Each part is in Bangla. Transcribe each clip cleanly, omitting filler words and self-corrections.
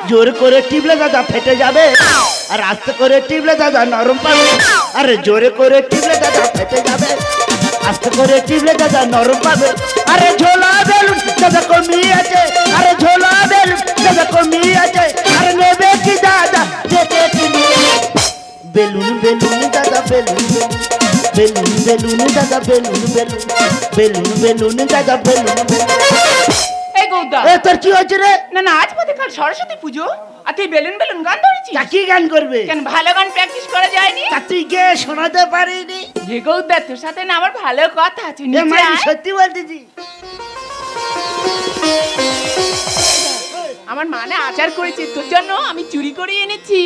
জোর করে টিপলে দাদা ফেটে যাবে, আর আস্তে করে টিপলে দাদা নরম পাবে। আরে জোরে করে টিপলে দাদা ফেটে যাবে, আস্তে করে টিপলে দাদা নরম পাবে। আরে ঝোলা বেলুন দাদা কমিয়েছে, আরে ঝোলা বেলুন দাদা কমিয়েছে। আরে নেবে কি দাদা দেখে কিনে বেলুন বেলুন দাদা বেলুন বেলুন বেলুন দাদা বেলুন বেলুন বেলুন বেলুন দাদা বেলুন বেলুন। এই গৌদা, এ তোর কি হচ্ছে রে? না না, আজ বোধহয় কাল সরস্বতী পুজো, আর তুই বেলুন বেলুন গান ধরেছিস। তা কি গান করবে? কেন ভালো গান প্র্যাকটিস করা যায়নি? তা তুই গে শোনাতে পারিনি? হে গৌদা, তোর সাথে না আমার ভালো কথা আছে। এ নিচে মাই আয়। সত্যি বলতেছি। আমার মানে আচার করেছে তোর জন্য, আমি চুরি করে এনেছি।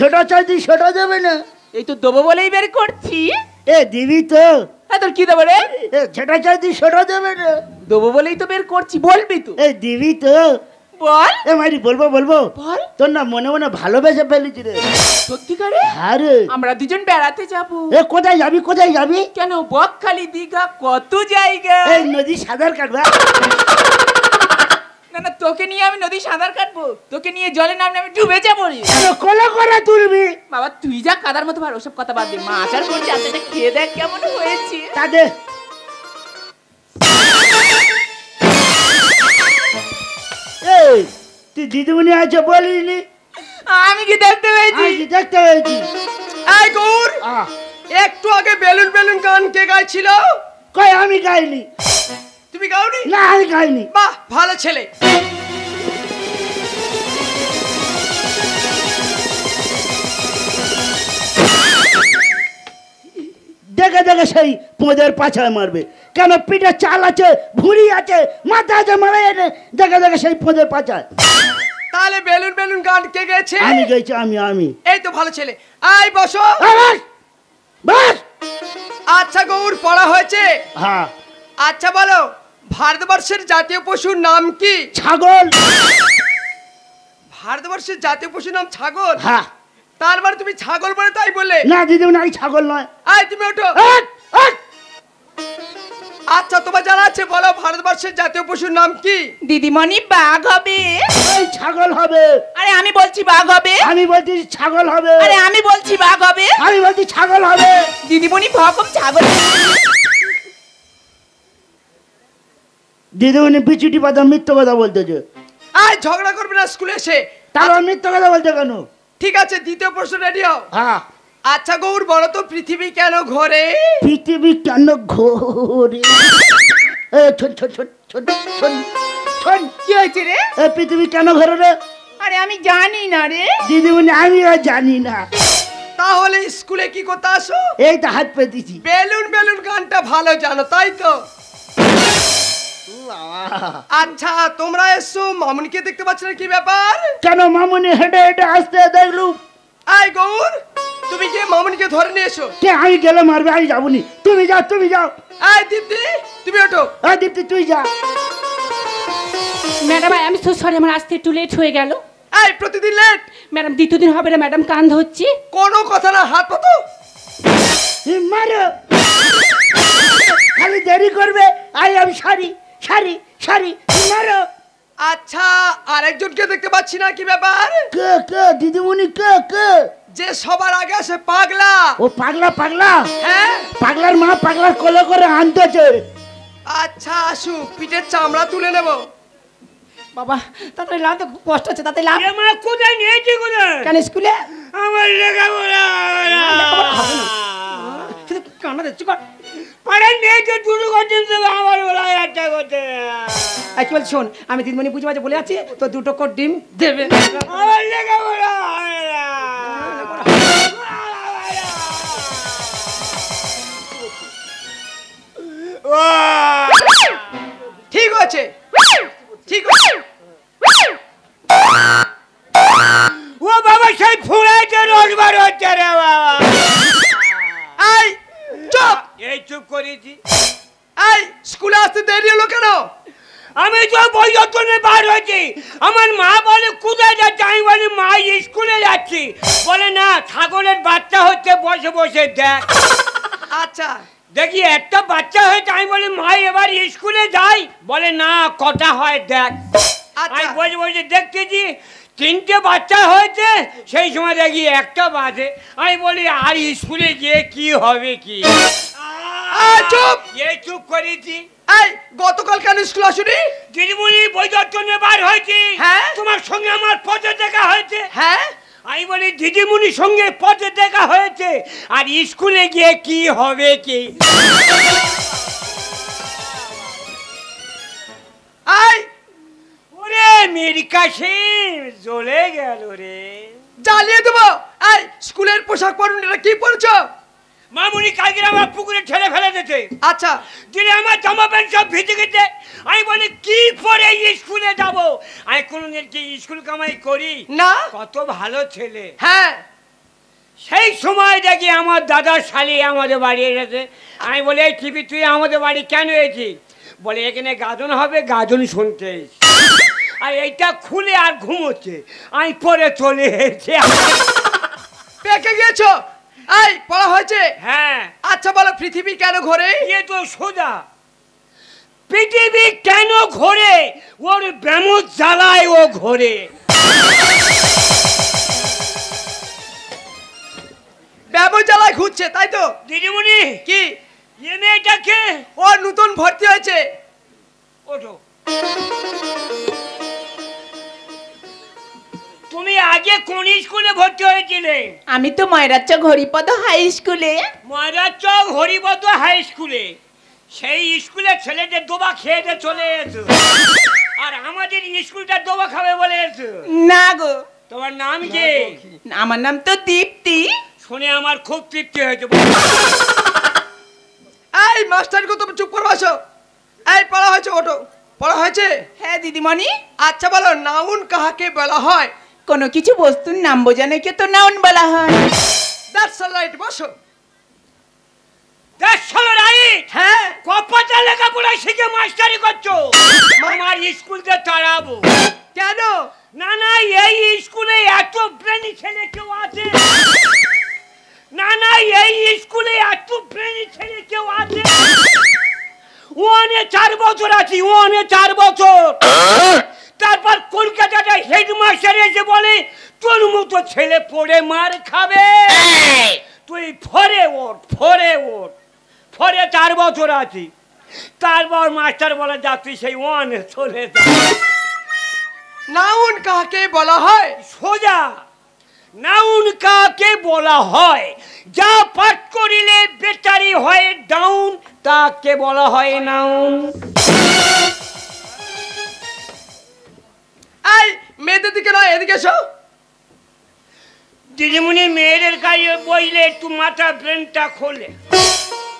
ছোট চাইদি ছোট দেবে না? এই তো দেবো বলেই বের করছি। এ দিবি তো? তোর কি দেবো রে? এ ছোট চাইদি ছোট দেবে না? দেবো বলেই তো বের করছি, বলবি তো? এ দিবি তো? বল। এ মাইরি বলবো বলবো। বল। তোর না মনে মনে ভালোবেসে ফেলেছি রে। সত্যিকারে? আরে আমরা দুজন বেড়াতে যাবো। এ কোথায় যাবি কোথায় যাবি? কেন, বকখালি, দীঘা, কত জায়গা। এই নদী সাঁতার কাটবা? না না, তোকে নিয়ে আমি নদী সাঁতার কাটবো, তোকে নিয়ে জলে নামলে আমি ডুবে যাবো রে। কোলে করে তুলবি? বাবা তুই যা কাদার মতো ভার, ওসব কথা বাদ দে। মা আচার করছে, আচারটা খেয়ে দেখ কেমন হয়েছে। তাদের এই তুই দিদিমণি আছে বলিনি? আমি কি দেখতে পেয়েছি? আমি কি দেখতে পেয়েছি? এই গৌর, একটু আগে বেলুন বেলুন গান কে গাইছিল? কই আমি গাইনি। তুমি গাওনি? না আমি গাইনি। বাহ, ভালো ছেলে। দেখে দেখে সেই পোঁদের পাছায় মারবে। কেন পিঠে চাল আছে, ভুঁড়ি আছে, মাথা আছে, মারা এনে দেখে দেখে সেই পোঁদের পাছায়। তাহলে বেলুন বেলুন গান কে গেছে? আমি গেছি, আমি। এই তো ভালো ছেলে, আয় বসো। বাস বাস। আচ্ছা গৌর, পড়া হয়েছে? হ্যাঁ। আচ্ছা বলো, ভারতবর্ষের জাতীয় পশুর নাম কি? ছাগল। ভারতবর্ষের জাতীয় পশুর নাম ছাগল? হ্যাঁ। তার মানে তুমি ছাগল বলে তাই বললে? না দিদিমণি আমি ছাগল নয়। আয় তুমি ওঠো। আচ্ছা তোমার জানা আছে, বলো ভারতবর্ষের জাতীয় পশুর নাম কি? দিদিমণি বাঘ হবে। এই ছাগল হবে। আরে আমি বলছি বাঘ হবে। আমি বলছি ছাগল হবে। আরে আমি বলছি বাঘ হবে। আমি বলছি ছাগল হবে। দিদিমণি ভরকম ছাগল। দিদিমণি বিচুটি পাতা মিথ্যে কথা বলতেছে। আয় ঝগড়া করবে না স্কুলে এসে। তারা মিথ্যে কথা বলতে কেন? ঠিক আছে, দ্বিতীয় প্রশ্ন রেডি হও। হ্যাঁ। আচ্ছা গৌর, বলো তো পৃথিবী কেন ঘোরে? পৃথিবী কেন ঘোরে? ছোট ছোট ছোট ছোট ছোট ছোট। কি হয়েছে রে? পৃথিবী কেন ঘোরে রে? আরে আমি জানি না রে। দিদিমণি আমিও জানি না। তাহলে স্কুলে কি করতে আসো? এই তো হাত পেতেছি। বেলুন বেলুন গানটা ভালো জানো তাই তো? আচ্ছা তোমরা এসো, মামুনিকে দেখতে পাচ্ছ না, কি ব্যাপার? কেন মামুনি হেঁটে হেঁটে আসতে দেখলুম। আয় গৌর, তুমি গিয়ে মামুনিকে ধরে নিয়ে এসো। কে আমি গেলে মারবে, আমি যাবনি। তুমি যাও তুমি যাও। আয় দীপ্তি, তুমি ওঠো। দীপ্তি তুই যা। ম্যাডাম আমি তো সরি, আমার আসতে একটু লেট হয়ে গেল। আয় প্রতিদিন লেট? ম্যাডাম দ্বিতীয় দিন হবে না ম্যাডাম, কান ধরছি। কোনো কথা না, হাত পাতো। মারো, খালি দেরি করবে। আই আমি সারি সারি সারি মারো। আচ্ছা আরেকজনকে দেখতে পাচ্ছি না, কি ব্যাপার? কে কে দিদিমণি কে কে? যে সবার আগে আসে, পাগলা। ও পাগলা পাগলা? হ্যাঁ। পাগলার মা পাগলার কোলে করে আনতেছে। আচ্ছা আসু, পিঠের চামড়া তুলে নেব। বাবা তাড়াতাড়ি লাভ, খুব কষ্ট হচ্ছে, তাড়াতাড়ি লাভ। আমার কোথায় নিয়েছি কোথায়? কেন স্কুলে? আমার লেখাপড়া শুধু কান্না দিচ্ছি কর। পাড়ার মেয়েকে শুরু করছেন তবে আমার বলা একটা করতে। কি বলছি শোন, আমি দিনমণি পুজো বাজে বলে আছি তো, 2 কোট ডিম দেবে। আমার লেখাপড়া ঠিক আছে, ঠিক আছে। ও বাবা সেই ফুলাইতে রোজবার হচ্ছে রে বাবা। আই চুপ। এই চুপ করেছি। আই স্কুলে আসতে দেরি হলো কেন? আমি তো বই যতনে বার হয়েছি। আমার মা বলে কোথায় যাচ্ছে, আমি বলি মা স্কুলে যাচ্ছি। বলে না ছাগলের বাচ্চা হচ্ছে, বসে বসে দেখ। আচ্ছা দেখি একটা বাচ্চা হয়েছে, আমি বলি মা এবার স্কুলে যাই। বলে না কটা হয় দেখ। আমি আচ্ছা বসে বসে দেখতেছি তিনটে বাচ্চা হয়েছে, সেই সময় দেখি একটা বাজে। আমি বলি আর স্কুলে গিয়ে কি হবে কি? চুপ! এই চুপ করেছি। এই গতকাল কেন স্কুল আসুনি? দিদিমণি বৈদর্শনে বার হয়েছি। হ্যাঁ? তোমার সঙ্গে আমার পথে দেখা হয়েছে। হ্যাঁ? আমি বলি দিদিমণির সঙ্গে পথে দেখা হয়েছে, আর স্কুলে গিয়ে কি হবে কি? এই ওরে মীর কাসিম জ্বলে গেল রে। জ্বালিয়ে দেবো। এই স্কুলের পোশাক পরুন, এটা কি পরছো? মামুনি কালকে আমার পুকুরে ঠেলে ফেলে দিতে। আচ্ছা, দিলে আমার জামা প্যান্ট সব ভিজে গেছে। আমি বলি কি পরে স্কুলে যাব? আমি কোনোদিন কি স্কুল কামাই করি না। কত ভালো ছেলে। হ্যাঁ, সেই সময় দেখি আমার দাদার শালি আমাদের বাড়ি এসেছে। আমি বলি এই টিভি তুই আমাদের বাড়ি কেন এসেছিস? বলে এখানে গাজন হবে, গাজন শুনতে এসেছি। আর এইটা খুলে আর ঘুমোচ্ছে। আমি পরে চলে এসেছি। পেকে গিয়েছো? এই পড়া হয়েছে? হ্যাঁ। আচ্ছা বলো, পৃথিবী কেন ঘোরে? এ তো সোজা। পৃথিবী কেন ঘোরে? ওর ব্যামো জ্বালায় ও ঘোরে। ব্যবজালায় ঘুরছে, তাই তো? দিদিমণি কি? এ মেয়েটাকে ও নতুন ভর্তি হয়েছে। ওঠো। তুমি আগে কোন স্কুলে ভর্তি হয়েছিলে? আমি তো ময়রাচক হরিপদ হাই স্কুলে। ময়রাচক হরিপদ হাই স্কুলে। সেই স্কুলে ছেলেদের দোবা খেয়ে চলে এসো, আর আমাদের স্কুলটা দোবা খাবে বলে এসো। না গো। তোমার নাম কি? আমার নাম তো দীপ্তি। শুনে আমার খুব তৃপ্তি হয়েছে। এই মাস্টারকে তুমি চুপ করে বসো। এই পড়া হয়েছে, ওঠো। পড়া হয়েছে? হ্যাঁ দিদিমণি। আচ্ছা বলো, নাউন কাহাকে বলা হয়? কোনো কিছু বস্তুর নাম বোঝানো কে তো নাউন বলা হয়। দ্যাটস অল রাইট, বসো। হ্যাঁ, কপাটা লেখাপড়া শিখে মাস্টারি করছো। আমার স্কুলকে তাড়াবো। কেন? না না, এই স্কুলে এত ব্রেনি ছেলে কেউ আছে? না না, এই স্কুলে এত ব্রেনি ছেলে কেউ আছে? ওয়ানে 4 বছর আছি, ওয়ানে 4 বছর। তারপর কলকাতাটা হেডমাস্টার এসে বলে তোর মতো ছেলে পড়ে মার খাবে, তুই ফরে ওঠ, ফরে ওঠ। ফরে 4 বছর আছি। তারপর মাস্টার বলে যা তুই সেই ওয়ানে চলে যা। নাউন কাহাকে বলা হয়? সোজা। নাউন কাকে বলা হয়? যা পাঠ করিলে বেচারি হয় ডাউন, তাকে বলা হয় নাউন। এই মেয়েদের দিকে নয়, এদিকে এসো। দিদিমণি মেয়েদের কাছে বইলে একটু মাথা ব্রেনটা খোলে।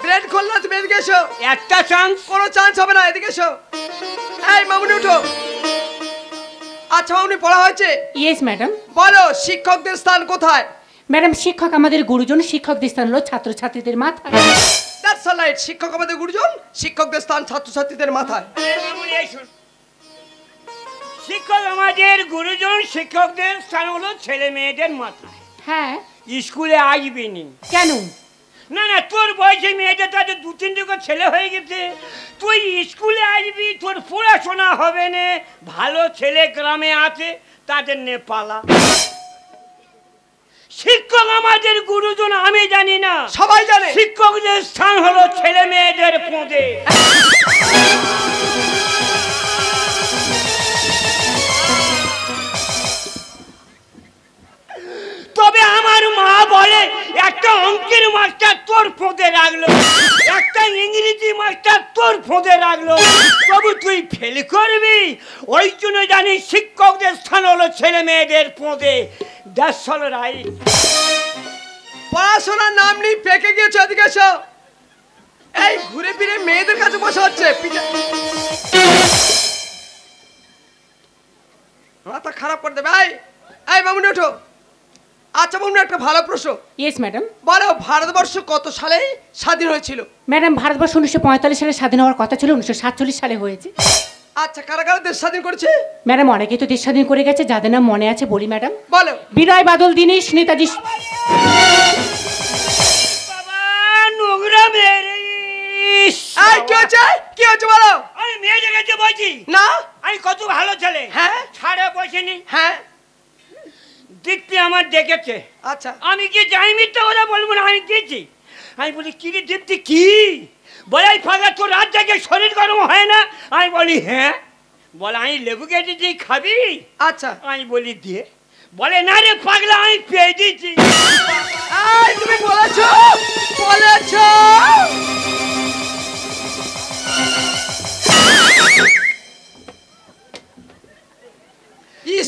ব্রেন খুললে তুমি এদিকে এসো। একটা চান্স। কোনো চান্স হবে না, এদিকে এসো। এই মামুনি উঠো। আচ্ছা মামুনি, পড়া হয়েছে? Yes madam. বলো, শিক্ষকদের স্থান কোথায়? ম্যাডাম শিক্ষক আমাদের গুরুজন, শিক্ষকদের স্থান হলো ছাত্রছাত্রীদের মাথায়। That's all right. শিক্ষক আমাদের গুরুজন, শিক্ষকদের স্থান ছাত্রছাত্রীদের মাথায়। শিক্ষক আমাদের গুরুজন, শিক্ষকদের স্থান হলো ছেলে মেয়েদের মাথায়। হ্যাঁ। স্কুলে আসবি নি কেন? না না, তোর বয়সে মেয়েদের তাদের 2-3টে করে ছেলে হয়ে গেছে। তুই স্কুলে আসবি, তোর পড়াশোনা হবে না। ভালো ছেলে গ্রামে আছে, তাদের নে পালা। শিক্ষক আমাদের গুরুজন, আমি জানি না, সবাই জানে। শিক্ষকদের স্থান হলো ছেলে মেয়েদের পোঁদে। তবে আমার মা বলে একটা অঙ্কের মাস্টার তোর পোঁদে রাখলো, একটা ইংরেজি মাস্টার তোর পোঁদে রাখলো, তবু তুই ফেল করবি। ওই জন্য জানি শিক্ষকদের স্থান হলো ছেলে মেয়েদের পোঁদে। That's all right. পড়াশোনার নাম নেই, পেকে গিয়েছো, এদিকে এসো। এই ঘুরে ফিরে মেয়েদের কাছে বসা হচ্ছে। মাথা খারাপ করে দেবে। এই মামুনি ওঠো। আচ্ছা মামুনি, একটা ভালো প্রশ্ন। Yes madam. বলো, ভারতবর্ষ কত সালে স্বাধীন হয়েছিল? ম্যাডাম ভারতবর্ষ 1945 সালে স্বাধীন হওয়ার কথা ছিল, 1947 সালে হয়েছে। আচ্ছা, কারা কারা দেশ স্বাধীন করেছে? ম্যাডাম অনেকেই তো দেশ স্বাধীন করে গেছে, যাদের নাম মনে আছে বলি ম্যাডাম। বলো। বিনয় বাদল দীনেশ, নেতাজি। বাবা নোংরা মেরে। এই কি হচ্ছে? কি হচ্ছে বলো? আমি মেয়ে দেখেছি বলছি না। আমি কত ভালো ছেলে। হ্যাঁ। ছাড়ে বসেনি। হ্যাঁ। দীপ্তি আমার ডেকেছে। আচ্ছা আমি কি যাই মিথ্যা কথা বলবো না, আমি গেছি। আমি বলি কি রে দীপ্তি কি? বলে এই ফাঁকা তোর রাত জাগে শরীর গরম হয় না? আমি বলি হ্যাঁ। বলে আমি লেবু কেটে দিই খাবি? আচ্ছা আমি বলি দিয়ে। বলে না রে পাগলা আমি পেয়ে দিয়েছি। এই তুমি বলেছো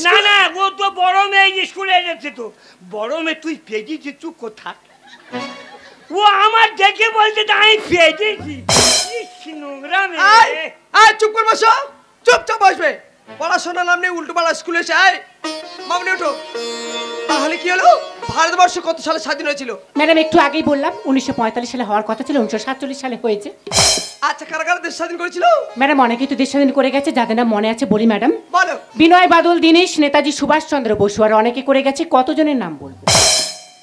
না না ও তো বড় মেয়ে স্কুলে এসেছে তো। বড় মেয়ে তুই পেয়ে দিয়েছিস তুই কোথা? ও আমার দেখে বলছে আমি পেয়ে দিয়েছি। নোংরা মেয়ে। চুপ করে বসো, চুপচাপ বসবে। পড়াশোনার নাম নেই, উল্টো পাল্টা স্কুলে এসে মামনি ওঠো। তাহলে কি হলো? ভারতবর্ষ কত সালে স্বাধীন হয়েছিল? ম্যাডাম একটু আগেই বললাম 1945 সালে হওয়ার কথা ছিল, 1947 সালে হয়েছে। আচ্ছা কারা কারা দেশ স্বাধীন করেছিল? ম্যাডাম অনেকেই তো দেশ স্বাধীন করে গেছে, যাদের নাম মনে আছে বলি ম্যাডাম। বলো। বিনয় বাদল দীনেশ, নেতাজি সুভাষচন্দ্র বসু, আর অনেকে করে গেছে। কতজনের নাম বলবো?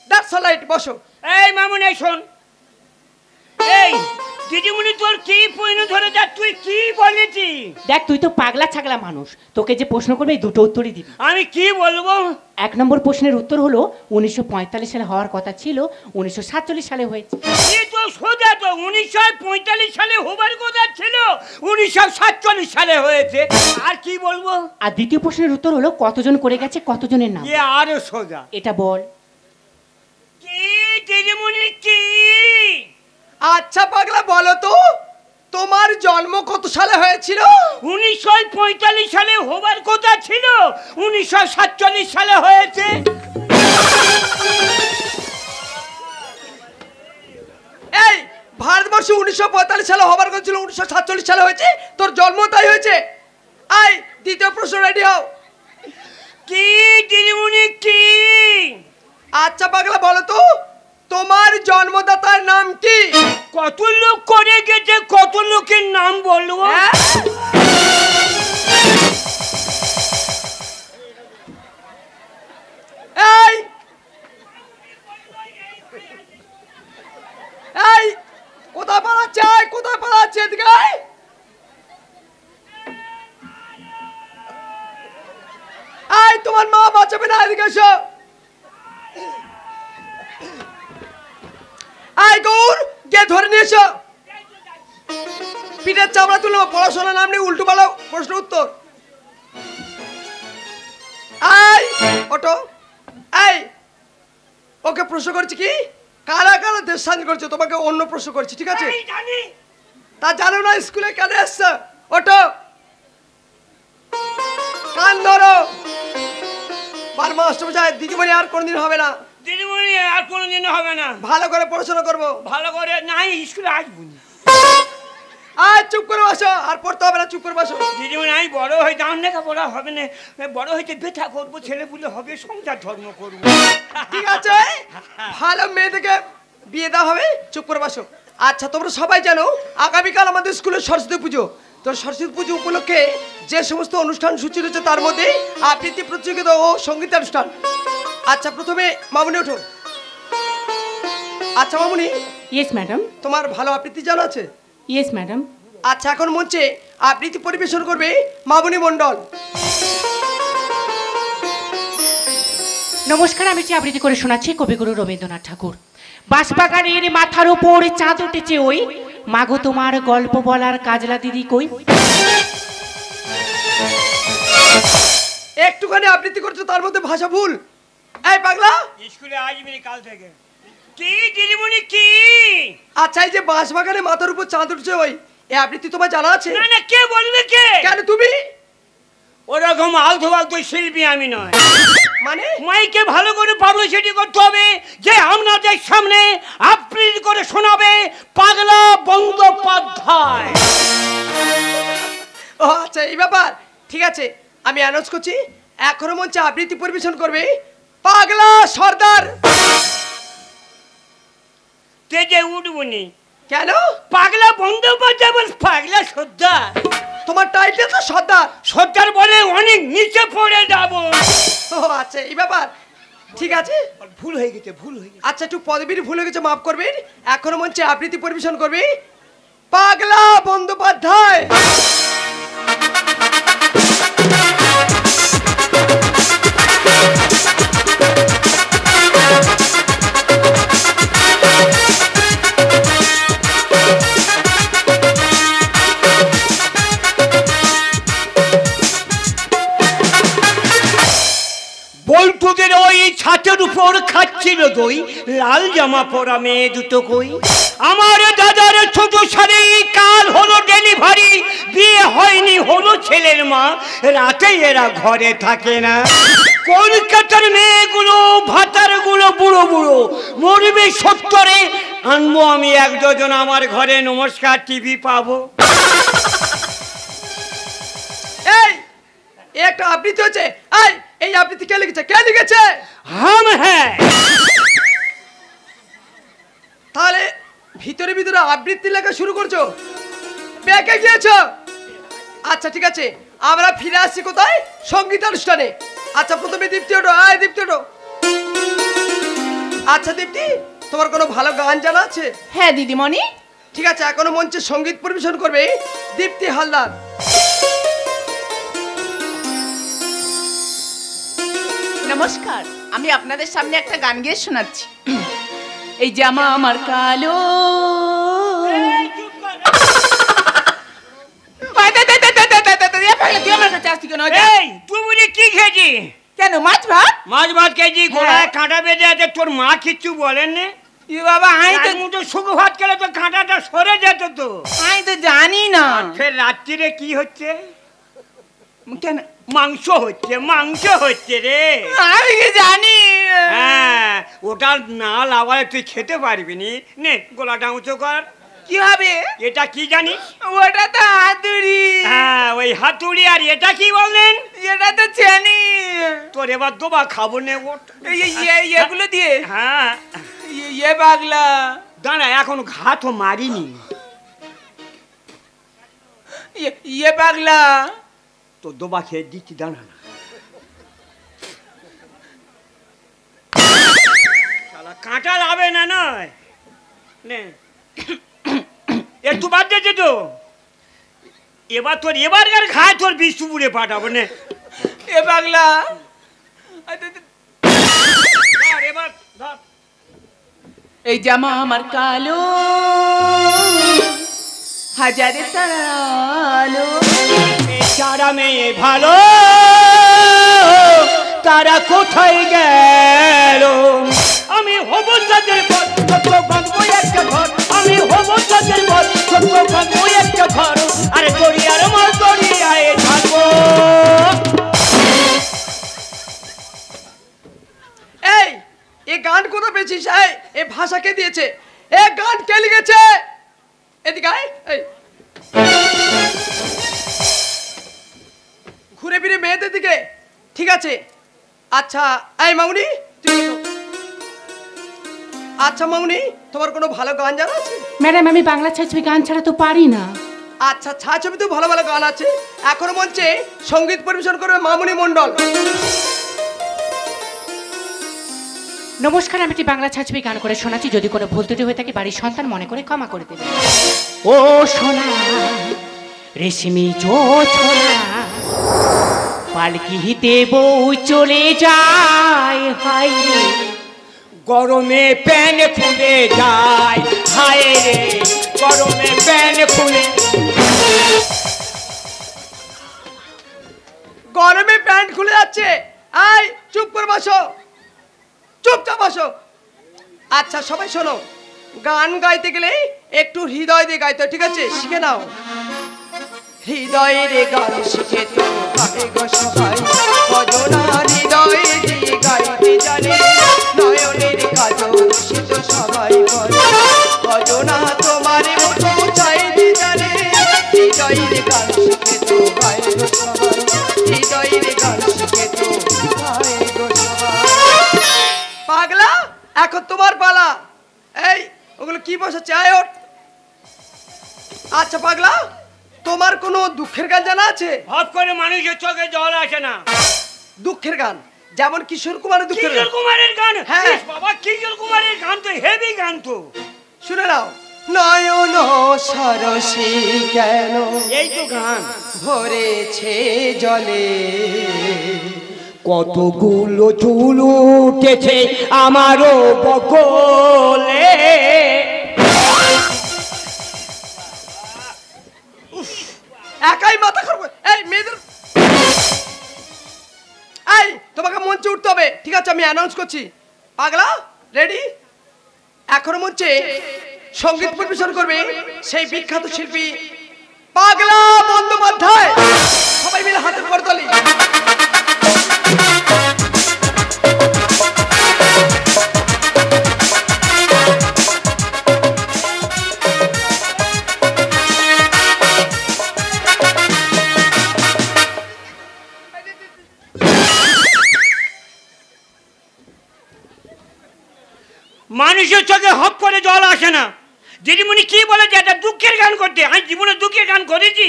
দ্যাটস অল রাইট, বসো। এই মামুন এই শোন, এই দিদিমণি তোর কি পয়নো ধরে যা, তুই কি বলেছি? দেখ তুই তো পাগলা ছাগলা মানুষ, তোকে যে প্রশ্ন করবে এই দুটো উত্তরই দিবি। আমি কি বলবো? 1 নম্বর প্রশ্নের উত্তর হলো 1945 সালে হওয়ার কথা ছিল, 1947 সালে হয়েছে। এই তো সোজা তো, 1945 সালে হবার কথা ছিল, 1947 সালে হয়েছে। আর কি বলবো? আর দ্বিতীয় প্রশ্নের উত্তর হলো কতজন করে গেছে, কতজনের নাম। এ আরো সোজা। এটা বল। কি দিদিমণি কি? আচ্ছা পাগলা বলো তো, তোমার জন্ম কত সালে হয়েছিল? 1945 সালে হবার কথা ছিল, 1947 সালে হয়েছে। এই ভারতবর্ষে 1945 সালে হবার কথা ছিল, 1947 সালে হয়েছে, তোর জন্ম তাই হয়েছে। আই দ্বিতীয় প্রশ্ন রেডি হও। কি দিদিমণি কি? আচ্ছা পাগলা বলো তো, তোমার জন্মদাতার নাম কি? কত লোক করে গেছে, কত লোকের নাম বলবো? এই এই কোথায় পালাচ্ছে, কোথায় পালাচ্ছে? এদিকে আয়। এই তোমার মা বাঁচাবে না, এদিকে এসো। এই গৌর কে ধরে নিয়ে এসো। পিঠের চামড়া তুলো, পড়াশোনার নাম নেই, উল্টো পাল্টা প্রশ্ন উত্তর। এই ওটো। এই ওকে প্রশ্ন করছি কি কারা কারা দেশ স্বাধীন করেছে, তোমাকে অন্য প্রশ্ন করছি, ঠিক আছে? আমি জানি। তা জানো না স্কুলে কেন এসছো? ওটো, কান ধরো। বার মাস্টার যায়, দিদিমণি আর কোনদিন হবে না। দিদিমণি আর কোনোদিন হবে না। ভালো করে পড়াশোনা করবো। ভালো করে নাই স্কুলে আসবো না। আর চুপ করে বসো, আর পড়তে হবে না, চুপ করে বসো। দিদিমণি আমি বড় হয়ে দাম লেখা পড়া হবে না, বড় হইতে বেথা করবো, ছেলে পুলে হবে, সংসার ধর্ম করবো। ঠিক আছে, ভালো মেয়ে থেকে বিয়ে দেওয়া হবে, চুপ করে বসো। আচ্ছা তোমরা সবাই জানো আগামীকাল আমাদের স্কুলে সরস্বতী পুজো। তো সরস্বতী পুজো উপলক্ষে যে সমস্ত অনুষ্ঠান সূচি রয়েছে তার মধ্যে আবৃত্তি প্রতিযোগিতা ও সঙ্গীতানুষ্ঠান। আচ্ছা প্রথমে মামুনি ওঠো। আচ্ছা মামুনি, ইয়েস ম্যাডাম। তোমার ভালো আবৃত্তি জানা আছে? Yes madam. আচ্ছা এখন মঞ্চে আবৃত্তি পরিবেশন করবে মামুনি মণ্ডল। নমস্কার, আমি যে আবৃত্তি করে শোনাচ্ছি কবিগুরু রবীন্দ্রনাথ ঠাকুর। বাঁশবাগানের মাথার উপর চাঁদ উঠেছে ওই, মাগো তোমার গল্প বলার কাজলা দিদি কই। একটুখানি আবৃত্তি করছো, তার মধ্যে ভাষা ভুল। এই পাগলা, স্কুলে আসবি না কাল থেকে। কি দিদিমণি কি? আচ্ছা এই যে বাঁশবাগানে মাথার উপর চাঁদ উঠছে ওই, এই আবৃত্তি তোমার জানা আছে? না না, কে বলবে কে? কেন তুমি? ওরকম আলতো ফালতো শিল্পী আমি নয়। মানে মাইকে ভালো করে পাবলিসিটি করতে হবে যে আপনাদের সামনে আবৃত্তি করে শোনাবে পাগলা বন্দ্যোপাধ্যায়। ও আচ্ছা এই ব্যাপার, ঠিক আছে আমি অ্যানাউন্স করছি, এখনো মঞ্চে আবৃত্তি পরিবেশন করবে পাগলা সর্দার। তেজে উঠবনি। কেন? পাগলা বন্দ্যোপাধ্যায় বল পাগলা সর্দার। তোমার টাইটেল তো সর্দার। সর্দার বলে অনেক নিচে পড়ে যাব। ও আচ্ছা এই ব্যাপার, ঠিক আছে ভুল হয়ে গেছে, ভুল হয়ে গেছে। আচ্ছা একটু পদবীর ভুল হয়ে গেছে, মাফ করবেন। এখনো মঞ্চে আবৃত্তি পরিবেশন করবে পাগলা বন্দ্যোপাধ্যায়। পল্টুদের ওই ছাতের উপর খাচ্ছিল দই, লাল জামা পরা মেয়ে দুটো কই। আমার দাদার ছোট শাড়ি, কাল হলো ডেলিভারি, বিয়ে হয়নি হলো ছেলের মা, রাতে এরা ঘরে থাকে না। কলকাতার মেয়েগুলো ভাতারগুলো বুড়ো বুড়ো, মরবে 70-এ, আনবো আমি 1 ডজন আমার ঘরে, নমস্কার টিভি পাবো। এই একটা আবৃত্তি হচ্ছে, এই আবৃত্তি কে লিখেছে? কে লিখেছে? হাম হ্যাঁ। তাহলে ভিতরে ভিতরে আবৃত্তি লেখা শুরু করছো, বেঁকে গিয়েছো। আচ্ছা ঠিক আছে, আমরা ফিরে আসছি কোথায়? সঙ্গীতানুষ্ঠানে। আচ্ছা প্রথমে দীপ্তি ওঠো, দীপ্তি ওঠো। আচ্ছা দীপ্তি, তোমার কোনো ভালো গান জানা আছে? হ্যাঁ দিদিমণি। ঠিক আছে, এখনো মঞ্চে সঙ্গীত পরিবেশন করবে দীপ্তি হালদার। নমস্কার, আমি আপনাদের সামনে একটা গান গেয়ে শোনাচ্ছি। এই জামা আমার কালো, তুমি কি খেয়েছি? কেন মাছ ভাত? মাছ ভাত খেয়েছি, গোড়ায় কাঁটা বেঁধে আছে। তোর মা কিচ্ছু বলেন না? বাবা আমি তো শুধু ভাত খেলে তো কাঁটাটা সরে যেত তো। আমি তো জানি না। ফের রাত্রিরে কি হচ্ছে? কেন মাংস হচ্ছে, মাংস হচ্ছে রে। আমি কি জানি? হ্যাঁ, ওটা না লাগালে তুই খেতে পারবি নি। নে গোলাটা উঁচু কর। কি হবে? এটা কি জানিস? ওটা তো হাতুড়ি। হ্যাঁ, ওই হাতুড়ি। আর এটা কি বললেন? এটা তো চেনি। তোর এবার দোবা খাবো নে। এগুলো দিয়ে? হ্যাঁ। পাগলা দাঁড়া, এখন ঘা তো মারিনি। পাগলা তো দোবা খেয়ে দিচ্ছি, দাঁড়া না। শালা কাঁটা লাভে না নয়। নে একটু বাদ দিয়েছে তো। এবার তোর এবারকার ঘায়ে তোর বিষ্ণুপুরে পাঠাবো নে। পাগলা এবার ধর। এই জামা আমার কালো, হাজারে তারালো। যারা মেয়ে ভালো তারা কোথায় গেল? আমি হব তাদের পর, ছোট্ট বাঁধবো একটা ঘর। আমি হব তাদের পর, ছোট্ট বাঁধবো একটা ঘর। আরে দরিয়ার মাছ দরিয়ায় থাকবো। এই গান কোথা পেয়েছিস? এই ভাষা কে দিয়েছে? এ গান কে লিখেছে? এদিকে আয়। এই ঘুরে ফিরে মেয়েদের দিকে। ঠিক আছে। আচ্ছা এই মামুনি, আচ্ছা মামুনি, তোমার কোনো ভালো গান জানা আছে? ম্যাডাম আমি বাংলা ছায়াছবি গান ছাড়া তো পারি না। আচ্ছা, ছায়াছবিতে ভালো ভালো গান আছে। এখন মঞ্চে সঙ্গীত পরিবেশন করবে মামুনি মণ্ডল। নমস্কার, আমি একটি বাংলা ছায়াছবি গান করে শোনাচ্ছি। যদি কোনো ভুল ত্রুটি হয়ে থাকে বাড়ির সন্তান মনে করে ক্ষমা করে দেবে। ও সোনা রেশমি জোছনা, পালকিতে বউ চলে যায়, হায় রে গরমে প্যান খুলে যায়, হায় রে গরমে প্যান খুলে। গরমে প্যান্ট খুলে যাচ্ছে। আয় চুপ করে বসো, চুপচাপ বসো। আচ্ছা সবাই শোনো, গান গাইতে গেলে একটু হৃদয় দিয়ে গাইতে হয়, ঠিক আছে? শিখে নাও। হৃদয়ের গান শিখে তো গায়ে গো সবাই, কজনা হৃদয় দিয়ে গাইতে জানে, নয়নের কাজল সে তো সবাই বলে, কজনা তোমার মতো চাইতে জানে, হৃদয়ের গান শিখে তো গায়ে গো সবাই, হৃদয়ের গান শিখে তো গায়ে গো সবাই। পাগলা, এখন তোমার পালা। এই ওগুলো কি বসাচ্ছে? আয় ওঠ। আচ্ছা পাগলা, তোমার কোনো দুঃখের গান জানা আছে? ভাব করে মানুষের চোখে জল আসে না। দুঃখের গান যেমন কিশোর কুমারের দুঃখের গান। কিশোর কুমারের গান? হ্যাঁ বাবা, কিশোর কুমারের গান তো হেভি গান তো। শুনে নাও। নয়ন সরসী কেন এই তো গান ভরেছে জলে, কতগুলো চুল উঠেছে আমারও বগলে। একাই মাথা খারাপ। এই মেয়েদের, এই তোমাকে মঞ্চে করতে হবে, ঠিক আছে? আমি অ্যানাউন্স করছি। পাগলা রেডি? এখন মঞ্চে সঙ্গীত পরিবেশন করবে সেই বিখ্যাত শিল্পী পাগলা বন্দ্যোপাধ্যায়। সবাই মিলে হাতের করতালি। মানুষের চোখে হপ করে জল আসে না। দিদিমণি কি বলে যে এটা দুঃখের গান করতে? আমি জীবনে দুঃখের গান করেছি?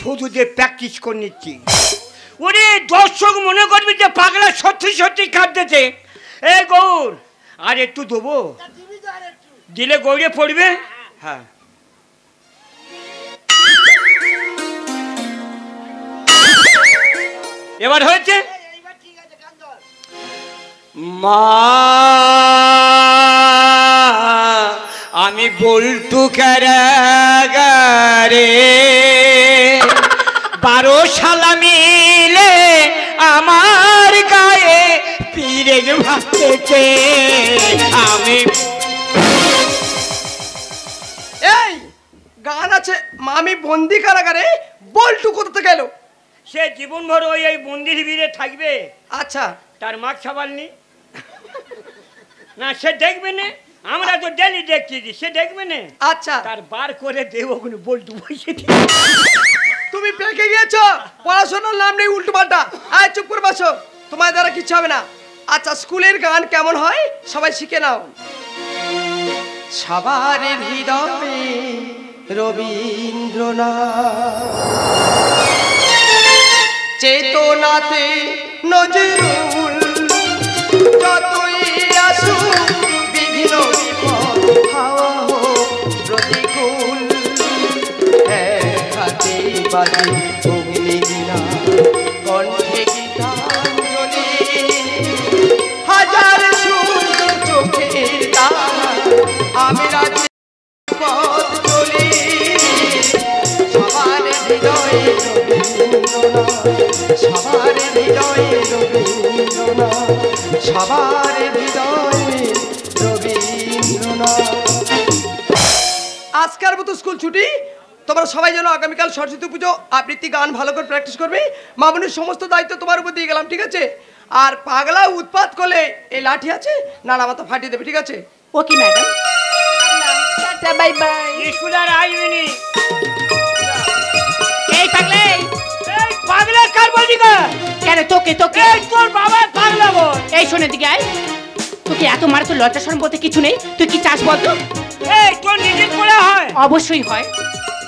থুতু দিয়ে প্র্যাকটিস করে নিচ্ছি। ওরে দর্শক মনে করবি যে পাগলা সত্যি সত্যি কাঁদতেছে। এ গৌর, আর একটু দেবো? দিলে গৌড়ে পড়বে। হ্যাঁ, এবার হয়েছে। মা আমি বলটু কারাগারে 12 শালা মিলে আমার গায়ে পিরে ভাবতেছে আমি। এই গান আছে মামি বন্দি কারাগারে, বল্টু কোথা থেকে এলো? সে জীবনভর ওই এই মন্দির ভিড়ে থাকবে। আচ্ছা, তার মাছ খাবার নি না, সে দেখবে না। আমরা তো ডেলি দেখছি, সে দেখবে না। আচ্ছা, তার বার করে দেব ওখানে বল্টু বসে। তুমি পেকে গিয়েছো, পড়াশোনার নাম নেই, উল্টো পাল্টা। আয় চুপ করে বসো, তোমার দ্বারা কিচ্ছু হবে না। আচ্ছা, স্কুলের গান কেমন হয় সবাই শিখে নাও। সবার হৃদয়ে রবীন্দ্রনাথ, চেতনাতে নজরুল, যতই আসুক বিঘ্ন বিপদ হাওয়া হোক প্রতিকূল, এক হাতে বাজে অগ্নিবীণা, কণ্ঠে গীতাঞ্জলি, হাজার সুন্দর চোখের তারা, আমি রাতে পথ চলি, সবার হৃদয়ে রবীন্দ্রনাথ, সবার হৃদয়ে রবীন্দ্রনাথ, সবার হৃদয়ে রবীন্দ্রনাথ। আজকের মতো স্কুল ছুটি। তোমরা সবাই যেন আগামীকাল সরস্বতী পুজো আবৃত্তি গান ভালো করে প্র্যাকটিস করবে। মামুনির সমস্ত দায়িত্ব তোমার উপর দিয়ে গেলাম, ঠিক আছে? আর পাগলা উৎপাত করলে এই লাঠি আছে, নাড়া মাথা ফাটিয়ে দেবে, ঠিক আছে? Okay madam. Tata bye bye. School আর আইবিনি। এই পাগলে, এই পাগলা কার বলছি গো? কেন তোকে তোকে? এই তোর বাবা পাগলা বল। এই শোনে দিকে আয়। তোকে এত মারা তো লজ্জা শরম বলতে কিছু নেই। তুই কি চাস বল তো? এই তোর নিজের করে হয়? অবশ্যই হয়।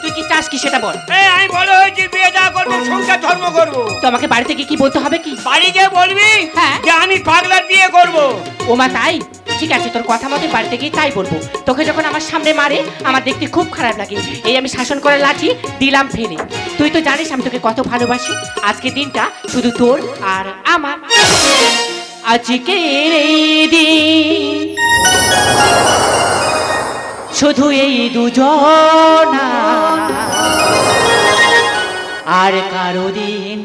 তুই কি চাস কি সেটা বল। এই আমি বড় হয়েছি, বিয়ে দেওয়া করবো, সংসার ধর্ম করবো। তো আমাকে বাড়ি থেকে কি বলতে হবে কি? বাড়ি গিয়ে বলবি হ্যাঁ। যে আমি পাগলার বিয়ে করবো। ও মা তাই? ঠিক আছে, তোর কথা মতো বাড়িতে গিয়ে তাই বলবো। তোকে যখন আমার সামনে মারে আমার দেখতে খুব খারাপ লাগে। এই আমি শাসন করে লাঠি দিলাম ফেলে। তুই তো জানিস আমি তোকে কত ভালোবাসি। আজকে দিনটা শুধু তোর আর আমার। আজকের এই দিন শুধু এই দুজনা, আর কারো দিন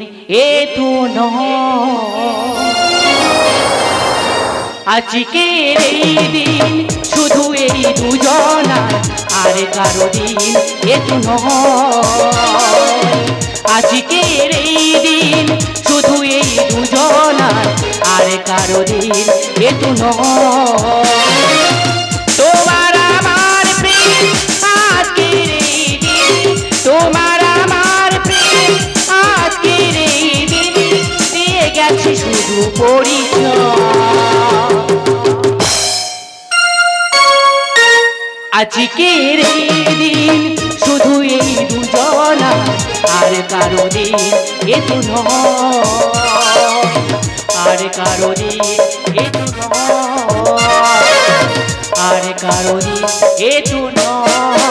এ তো নয়। আজকের এই দিন শুধু এই দুজনা, আর কারো দিন এ তো নয়। আজকের এই দিন শুধু এই দুজনা, আর কারো দিন এ তো নয়। তোমার আমার প্রেম আজকের এই দিন, তোমার আমার প্রেম আজকের এই দিন, দিয়ে গেছে শুধু পরিচয়। আজকের এই দিন শুধু এই দুজনা, আর কারো দিন এ তো নয়। আর কারো দিন এ তো নয়। আর কারো দিন এ তো নয়।